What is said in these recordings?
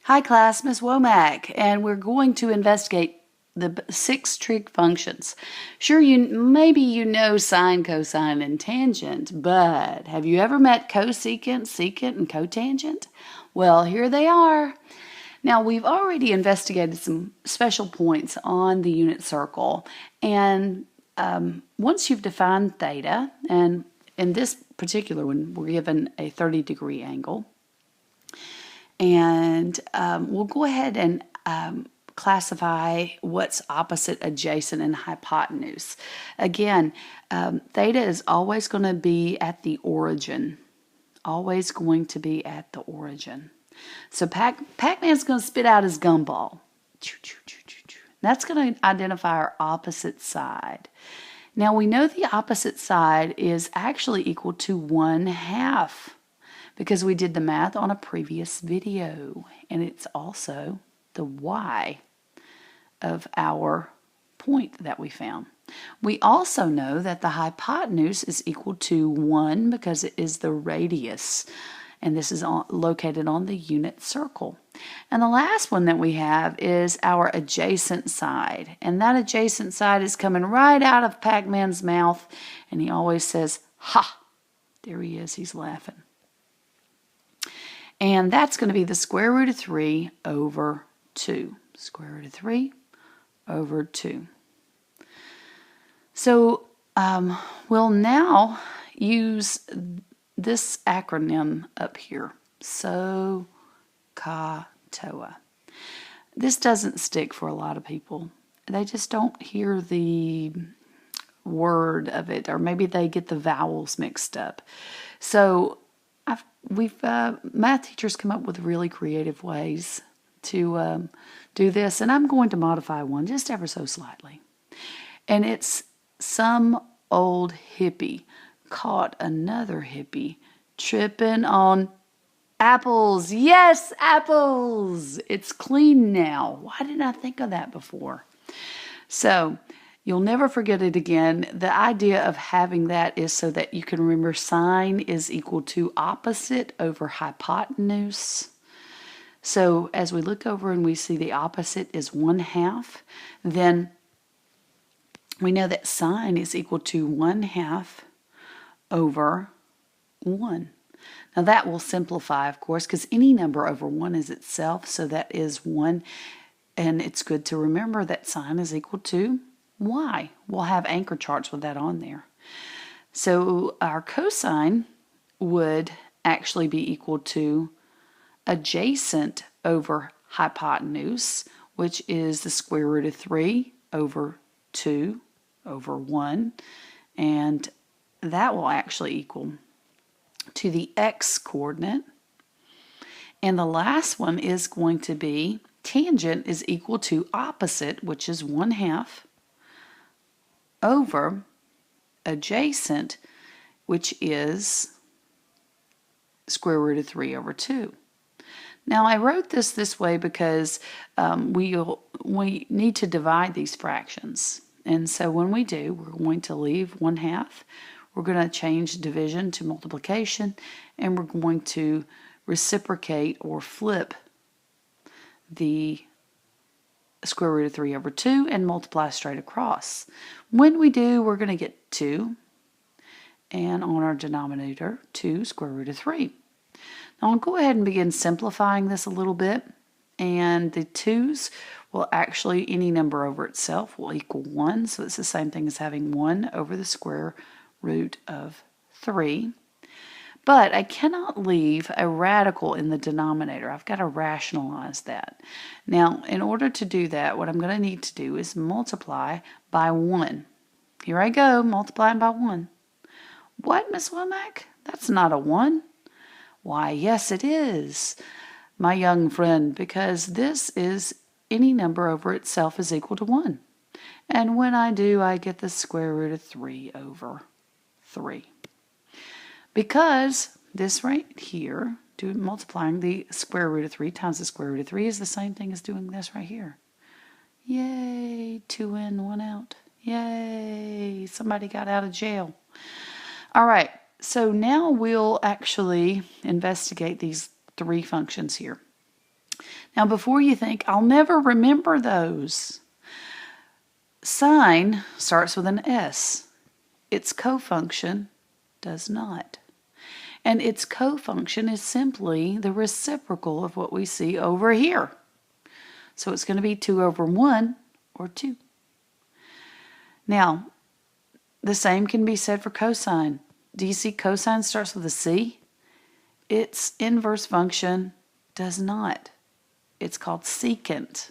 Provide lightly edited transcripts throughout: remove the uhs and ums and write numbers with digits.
Hi class, Miss Womack, and we're going to investigate the 6 trig functions. Sure, maybe you know sine, cosine, and tangent, but have you ever met cosecant, secant, and cotangent? Well, here they are. Now, we've already investigated some special points on the unit circle, and once you've defined theta, and in this particular one, we're given a 30-degree angle, and we'll go ahead and classify what's opposite, adjacent, and hypotenuse. Again, theta is always going to be at the origin. Always going to be at the origin. So Pac-Man's going to spit out his gumball. That's going to identify our opposite side. Now we know the opposite side is actually equal to 1/2. Because we did the math on a previous video, and it's also the y of our point that we found. We also know that the hypotenuse is equal to 1 because it is the radius, and this is located on the unit circle. And the last one that we have is our adjacent side, and that adjacent side is coming right out of Pac-Man's mouth, and he always says, "Ha!" There he is, he's laughing. And that's going to be the square root of 3 over 2. Square root of 3 over 2. So we'll now use this acronym up here. SOHCAHTOA. This doesn't stick for a lot of people. They just don't hear the word of it, or maybe they get the vowels mixed up. So math teachers come up with really creative ways to do this, and I'm going to modify one just ever so slightly. And it's some old hippie caught another hippie tripping on apples. Yes, apples! It's clean now. Why didn't I think of that before? So you'll never forget it again. The idea of having that is so that you can remember sine is equal to opposite over hypotenuse. So as we look over and we see the opposite is 1/2, then we know that sine is equal to 1/2 over 1. Now that will simplify, of course, because any number over 1 is itself, so that is 1. And it's good to remember that sine is equal to y. We'll have anchor charts with that on there. So our cosine would actually be equal to adjacent over hypotenuse, which is the square root of 3 over 2 over 1. And that will actually equal to the x coordinate. And the last one is going to be tangent is equal to opposite, which is 1/2, over adjacent, which is square root of 3 over 2. Now I wrote this way because we need to divide these fractions. And so when we do, we're going to leave 1/2. We're going to change division to multiplication, and we're going to reciprocate or flip the square root of 3 over 2 and multiply straight across. When we do, we're going to get 2, and on our denominator, 2 square root of 3. Now I'll go ahead and begin simplifying this a little bit, and the 2's will actually, any number over itself will equal 1, so it's the same thing as having 1 over the square root of 3. But I cannot leave a radical in the denominator. I've got to rationalize that. Now, in order to do that, what I'm going to need to do is multiply by 1. Here I go, multiplying by 1. What, Miss Womack? That's not a 1. Why, yes it is, my young friend, because this is any number over itself is equal to 1. And when I do, I get the square root of 3 over 3. Because this right here, multiplying the square root of 3 times the square root of 3 is the same thing as doing this right here. Yay, 2 in, 1 out. Yay, somebody got out of jail. All right, so now we'll actually investigate these 3 functions here. Now, before you think, I'll never remember those, sine starts with an S. Its cofunction does not. And its cofunction is simply the reciprocal of what we see over here. So it's going to be 2 over 1, or 2. Now, the same can be said for cosine. Do you see cosine starts with a C? Its inverse function does not. It's called secant.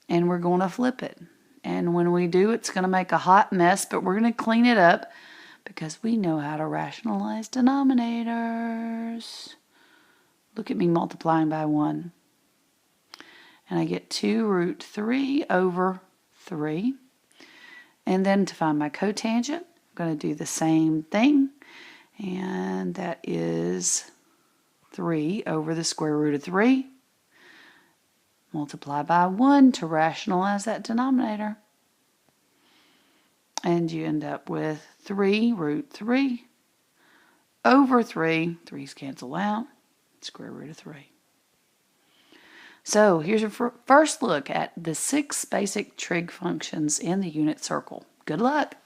And we're going to flip it. And when we do, it's going to make a hot mess, but we're going to clean it up because we know how to rationalize denominators. Look at me multiplying by 1. And I get 2 root 3 over 3. And then to find my cotangent, I'm going to do the same thing. And that is 3 over the square root of 3. Multiply by 1 to rationalize that denominator. And you end up with 3 root 3 over 3. 3's cancel out. Square root of 3. So here's your first look at the 6 basic trig functions in the unit circle. Good luck!